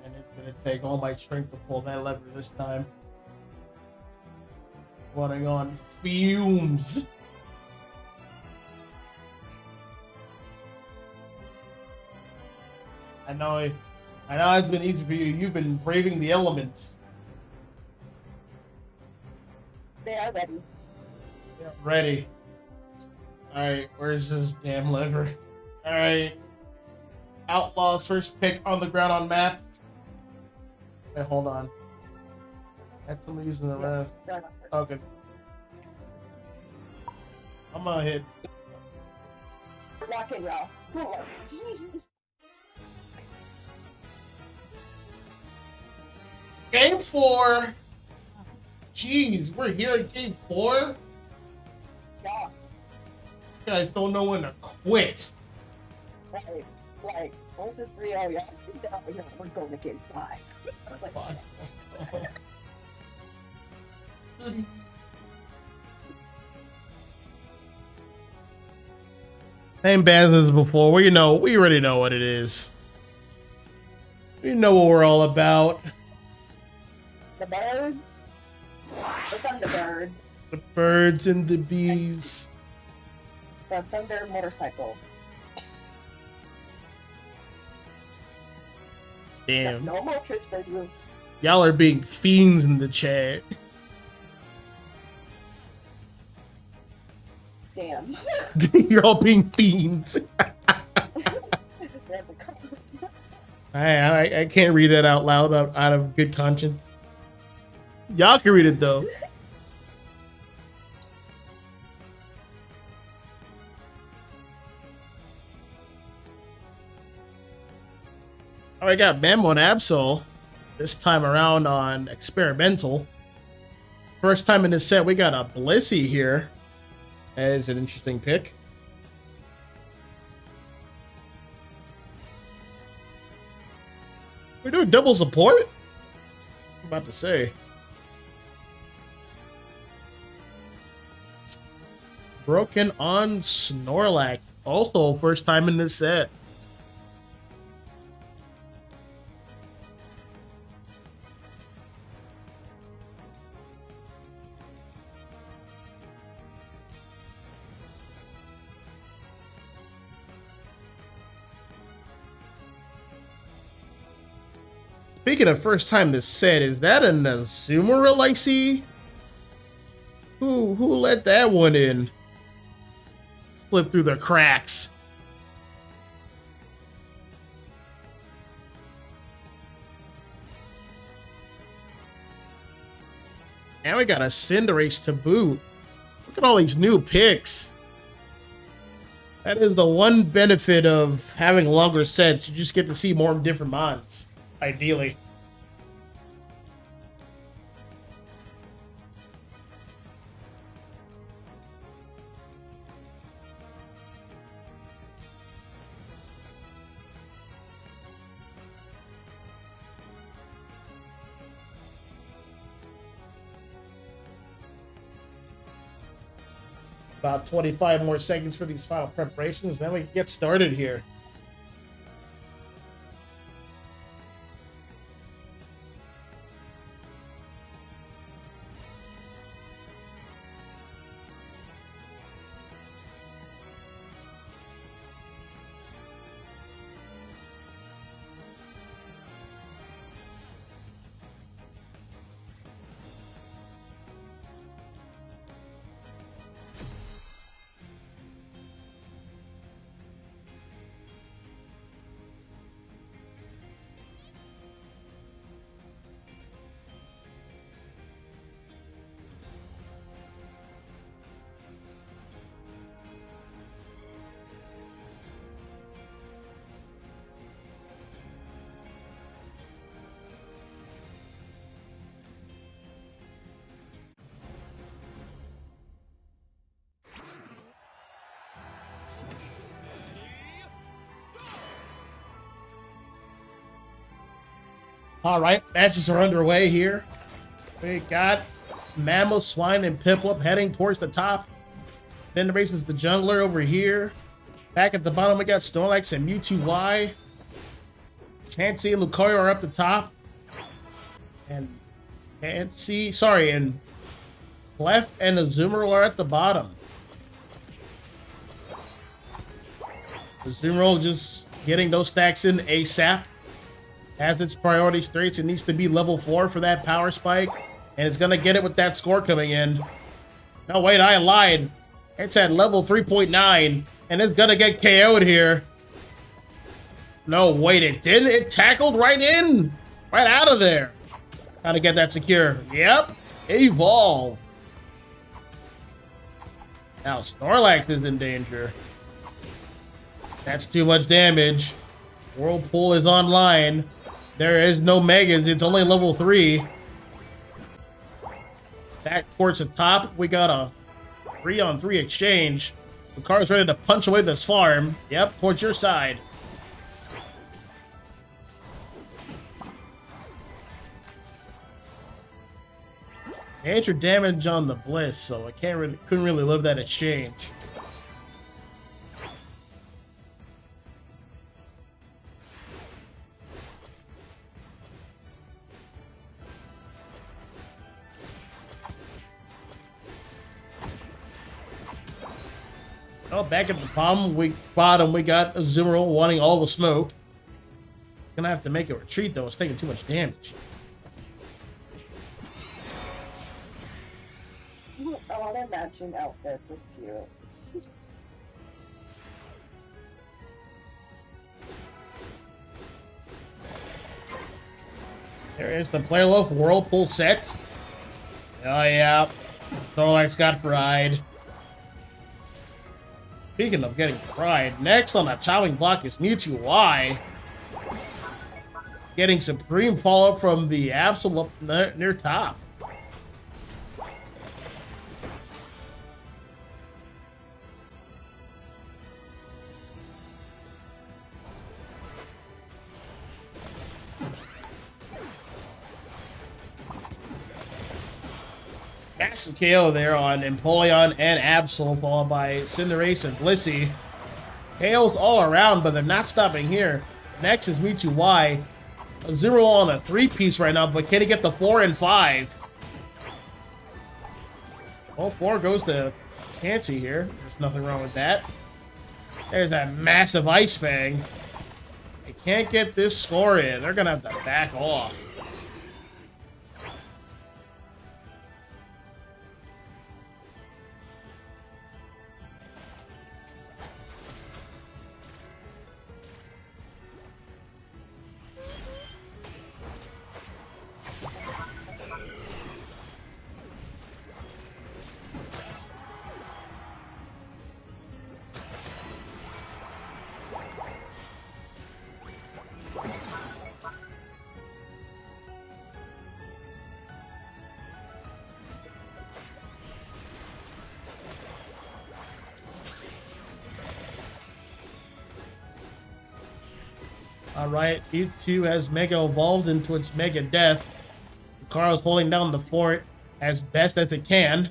And it's gonna take all my strength to pull that lever this time. Running on fumes. I know it's been easy for you. You've been braving the elements. They are ready. Yeah, ready. Alright, where's this damn lever? Alright. Outlaws first pick on the ground on map. Hey, hold on. Had somebody using the rest. Okay. I'm gonna hit. Rock and roll. Cool. Game 4. Jeez, we're here in game 4. Yeah. You guys don't know when to quit. Right. Like, what's this 3-0? Yeah. No, we're going to game 5. I was like, Same bands as before. We already know what it is. We know what we're all about. the birds. The Thunderbirds. The birds and the bees. The Thunder motorcycle. Damn. No motors for you. Y'all are being fiends in the chat. Damn. You're all being fiends. I can't read that out loud out of good conscience. Y'all can read it though. All right, got Memo and Absol. This time around on Experimental. First time in this set, we got a Blissey here. That is an interesting pick. We're doing double support? I'm about to say. Broken on Snorlax. Also, first time in this set. Speaking of first time this set, is that an Azumarill I see? Who let that one in? Slip through the cracks. And we got a Cinderace to boot. Look at all these new picks. That is the one benefit of having longer sets. You just get to see more different mons, ideally. About 25 more seconds for these final preparations, then we can get started here. All right, matches are underway here. We got Mammoth, Swine, and Piplup heading towards the top. Cinderace is the jungler over here. Back at the bottom, we got Snorlax and Mewtwo Y. Chansey and Lucario are up the top. And and Clef and Azumarill are at the bottom. Azumarill just getting those stacks in ASAP. Has its priority straight. It needs to be level 4 for that power spike. And it's going to get it with that score coming in. No, wait, I lied. It's at level 3.9. And it's going to get KO'd here. No, wait, it didn't. It tackled right in. Right out of there. How to get that secure. Yep. Evolve. Now Snorlax is in danger. That's too much damage. Whirlpool is online. There is no Megas. It's only level 3. Back towards the top. We got a 3-on-3 exchange. The car's ready to punch away this farm. Yep, towards your side. Major damage on the Bliss, so I couldn't really live that exchange. Oh, back at the bottom, we got Azumarill wanting all the smoke. Gonna have to make a retreat though. It's taking too much damage. Oh, they're matching outfits. It's cute. There is the Playloaf Whirlpool set. Oh yeah, Snorlax got fried. Speaking of getting fried, next on the chopping block is Mewtwo Y. Getting supreme follow-up from the Absol up near top. Massive KO there on Empoleon and Absol, followed by Cinderace and Blissey. KOs all around, but they're not stopping here. Next is Mewtwo Y. Azumarill on a 3-piece right now, but can he get the 4 and 5? Well, 4 goes to Chansey here. There's nothing wrong with that. There's that massive Ice Fang. They can't get this score in. They're gonna have to back off. Alright, Mewtwo has Mega evolved into its Mega Death. Lucario's holding down the fort as best as it can.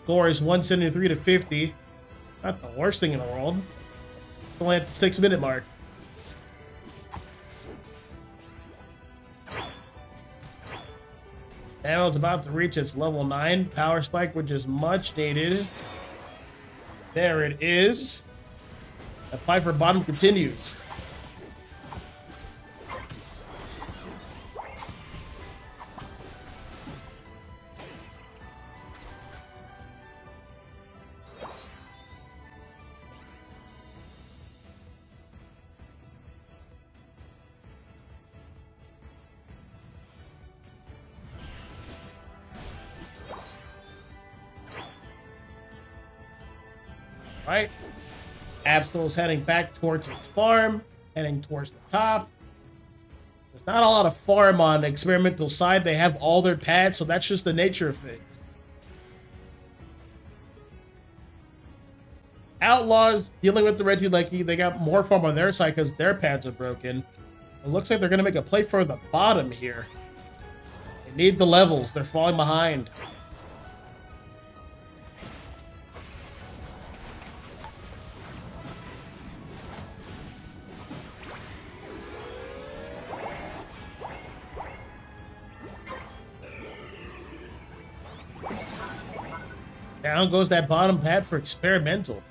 Score is 173 to 50. Not the worst thing in the world. Only at the 6-minute mark. Now it's about to reach its level 9 power spike, which is much needed. There it is. The fight for bottom continues. Right? Absol's heading back towards its farm, heading towards the top. There's not a lot of farm on the experimental side. They have all their pads, so that's just the nature of things. Outlaws dealing with the Regieleki. They got more farm on their side because their pads are broken. It looks like they're going to make a play for the bottom here. They need the levels. They're falling behind. Down goes that bottom pad for experimental.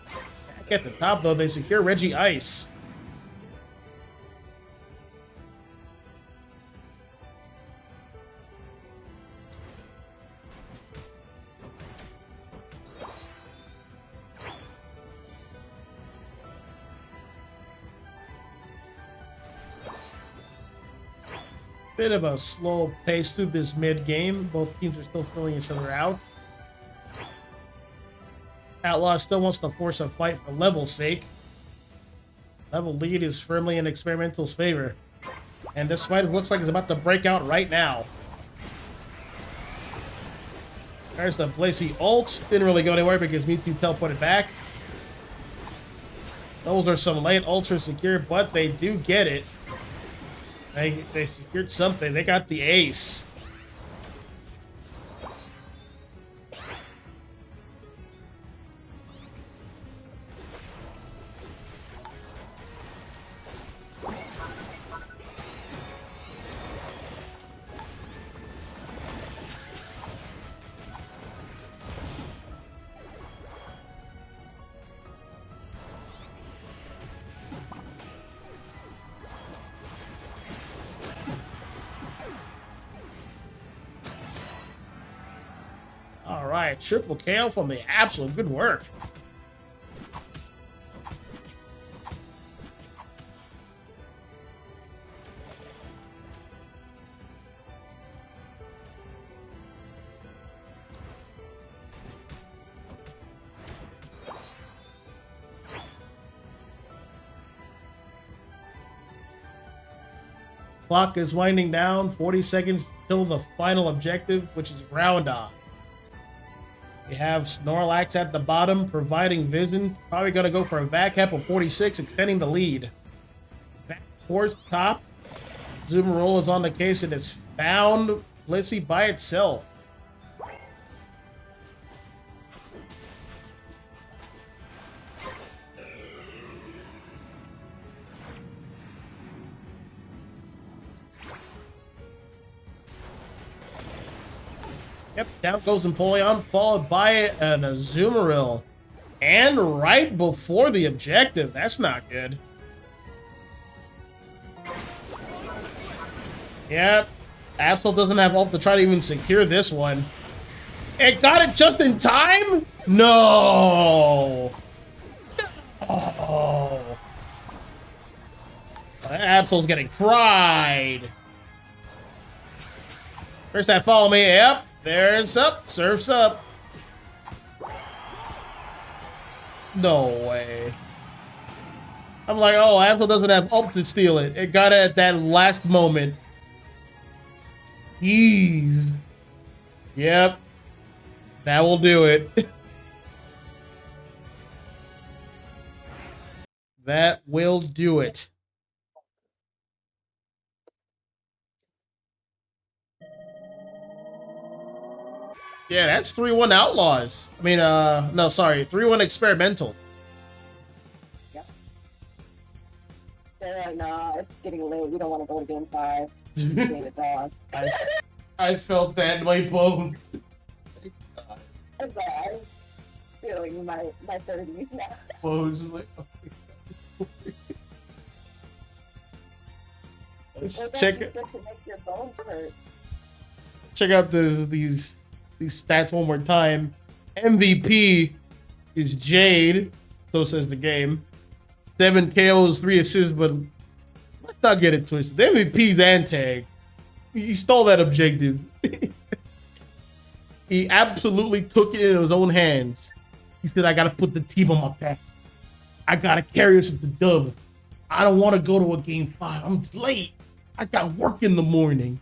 Back at the top, though, they secure Reggie Ice. Bit of a slow pace through this mid-game. Both teams are still filling each other out. Outlaw still wants to force a fight for level's sake. Level lead is firmly in Experimental's favor. And this fight looks like it's about to break out right now. There's the Blazy ult. Didn't really go anywhere because Mewtwo teleported back. Those are some late ults for secure, but they do get it. They secured something. They got the ace. Alright, triple KO from the Absol. Good work. Clock is winding down. 40 seconds till the final objective, which is Groudon. We have Snorlax at the bottom, providing vision. Probably going to go for a back cap of 46, extending the lead. Back towards the top. Zoomerol is on the case and it's found Blissey by itself. Yep, down goes Empoleon, followed by an Azumarill. And right before the objective. That's not good. Yep. Absol doesn't have ult to try to even secure this one. It got it just in time? No. Oh. Absol's getting fried. Where's that follow me? Yep. There's up. Surf's up. No way. I'm like, oh, Absol doesn't have ult to steal it. It got it at that last moment. Jeez. Yep. That will do it. That will do it. Yeah, that's 3-1 Outlaws. I mean, no, sorry, 3-1 Experimental. Yep. They're like, nah, it's getting late. We don't want to go to game 5. Being a dog. I felt that in my bones. I'm feeling my 30s now. Bones are like, oh my God. Let's check it. To make your bones hurt. Check out these stats one more time. MVP is Jade, so says the game. 7 KOs, 3 assists, but let's not get it twisted. The MVP's Antag. He stole that objective. He absolutely took it in his own hands. He said, I gotta put the team on my back. I gotta carry us at the dub. I don't want to go to a game 5. I'm late. I got work in the morning.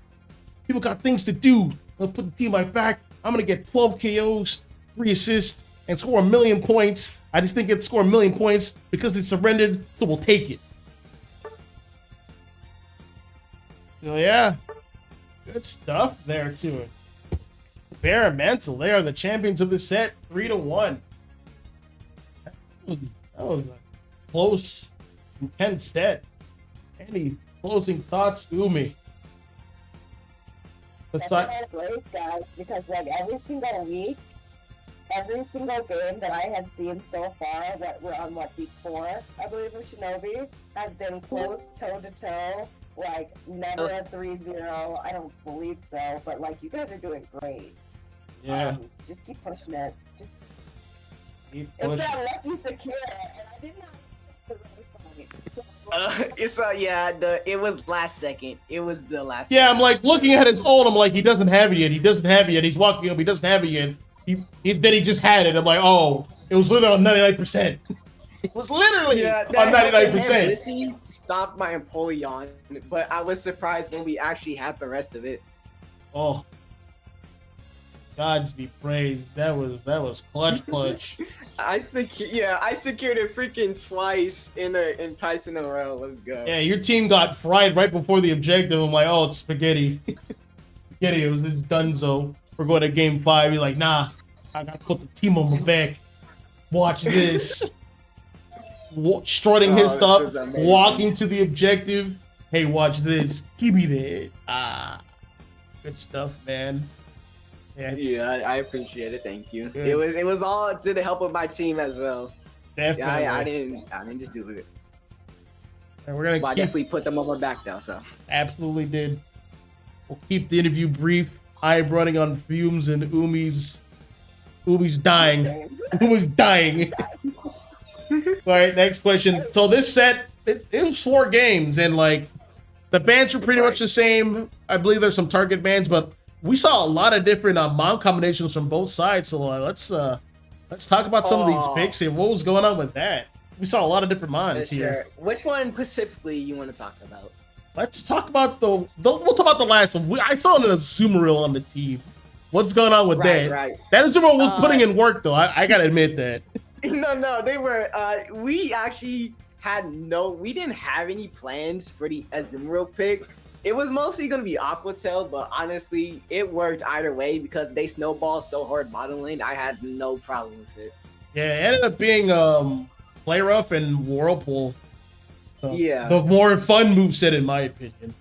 People got things to do. I'm gonna put the team on my back. I'm gonna get 12 KOs, 3 assists, and score 1 million points. I just think it's score 1 million points because it surrendered, so we'll take it. So yeah, good stuff there too. Experimental, they are the champions of the set, 3-1. That was a close, intense set. Any closing thoughts, Umi? That's why I race, guys, because like every single week, every single game that I have seen so far, that we're on week 4, I believe, of Shinobi, has been close toe to toe. Like never a 3-0. I don't believe so, but like you guys are doing great. Yeah. Just keep pushing it. Just keep it's pushing. that lucky secure, and I did not expect the race it was last second. It was the last. Yeah, second. I'm like looking at his ult. I'm like, he doesn't have it yet. He doesn't have it yet. He's walking up. He doesn't have it yet. Then he just had it. I'm like, oh, it was literally on 99%. It was literally on 99%. Lissy stopped my Empoleon, but I was surprised when we actually had the rest of it. Oh, Gods be praised. That was clutch. I secured it freaking twice in Tyson in a row. Let's go. Yeah, your team got fried right before the objective. I'm like, oh, it's spaghetti. Spaghetti, it was this dunzo. We're going to game 5. He's like, nah, I gotta put the team on my back. Watch this. Strutting his stuff, walking to the objective. Hey, watch this. Give me that. Good stuff, man. Yeah, I appreciate it. Thank you. Good. It was all to the help of my team as well. Definitely. Yeah, I didn't just do it. And we're gonna I definitely put them on my back though. So absolutely did. We'll keep the interview brief. I am running on fumes, and Umi's dying. Umi's dying. All right, next question. So this set, it was 4 games, and like the bans were pretty much the same. I believe there's some target bans, but we saw a lot of different mount combinations from both sides. So let's talk about some of these picks here. What was going on with that? We saw a lot of different mods here. Which one specifically you want to talk about? Let's talk about we'll talk about the last one. I saw an Azumarill on the team. What's going on with that? Right. That Azumarill was putting in work though. I gotta admit that. No, they were. We actually we didn't have any plans for the Azumarill pick. It was mostly gonna be Aquatail, but honestly, it worked either way because they snowballed so hard bottom lane. I had no problem with it. Yeah, it ended up being Play Rough and Whirlpool. The more fun moveset in my opinion.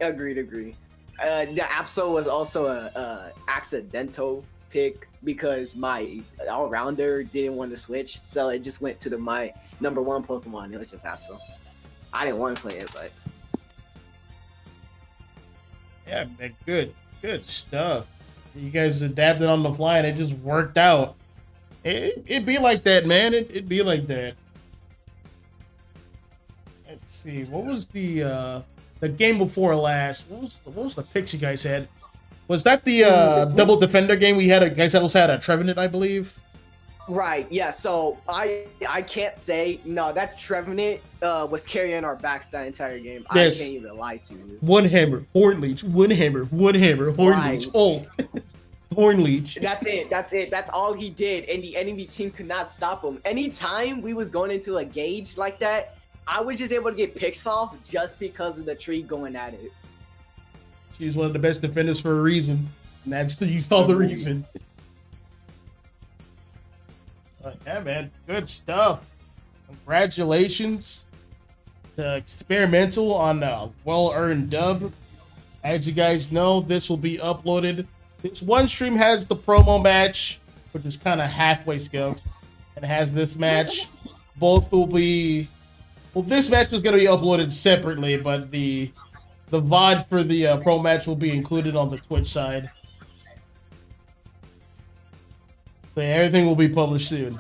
Agreed. The Absol was also a accidental pick because my all-rounder didn't want to switch, so it just went to my number 1 Pokemon. It was just Absol. I didn't want to play it, but Yeah, man, good stuff. You guys adapted on the fly and it just worked out. It'd be like that, man. It'd be like that. Let's see. What was the game before last? What was the picks you guys had? Was that the double defender game we had? You guys also had a Trevenant, I believe. Right, yeah, so I can't say, no, that Trevenant was carrying our backs that entire game. Yes. I can't even lie to you. One hammer, Horn Leech, one hammer, Horn Leech, ult. Horn Leech. That's it, that's all he did, and the enemy team could not stop him. Anytime we was going into a gauge like that, I was just able to get picks off just because of the tree going at it. She's one of the best defenders for a reason, and you saw the reason. Yeah, man, good stuff. Congratulations to Experimental on a well-earned dub. As you guys know, this will be uploaded. This one stream has the promo match, which is kind of halfway scoped, and has this match. Both will be... Well, this match is going to be uploaded separately, but the VOD for the pro match will be included on the Twitch side. So yeah, everything will be published soon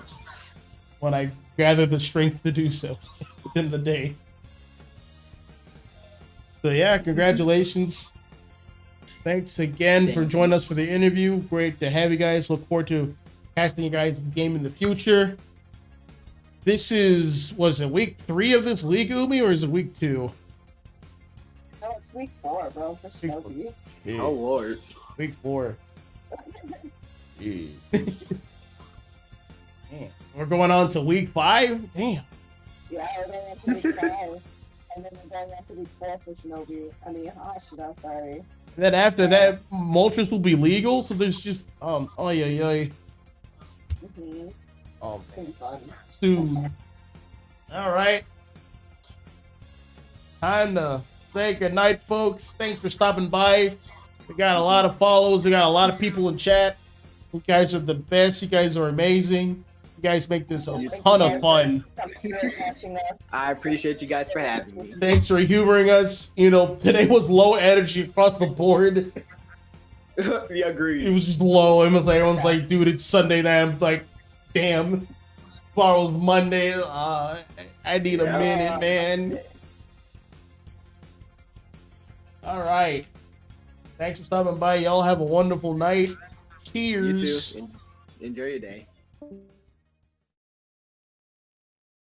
when I gather the strength to do so within the day. So yeah, congratulations. Thanks again for joining us for the interview. Great to have you guys. Look forward to casting you guys in game in the future. This was it week 3 of this league, Umi, or is it week 2? No, it's week 4, bro. For Shinobi. Yeah. Oh, Lord. Week 4. Yeah. Damn. We're going on to week 5? Damn. Yeah, we're going on to week 5. And then we're going on to week 4 for Shinobi. I mean, Hashira, sorry. And then after that, Moltres will be legal, so there's just, oh, yeah. Mm-hmm. Oh, Pretty fun. soon. All right. Time to say goodnight, folks. Thanks for stopping by. We got a lot of follows. We got a lot of people in chat. You guys are the best. You guys are amazing. You guys make this a ton of fun. I appreciate you guys for having me. Thanks for humoring us. You know, today was low energy across the board. We agree. It was just low. Everyone's like, dude, it's Sunday night. I'm like, damn. Tomorrow's Monday. I need a minute, man. All right. Thanks for stopping by. Y'all have a wonderful night. Cheers. You too. Enjoy your day.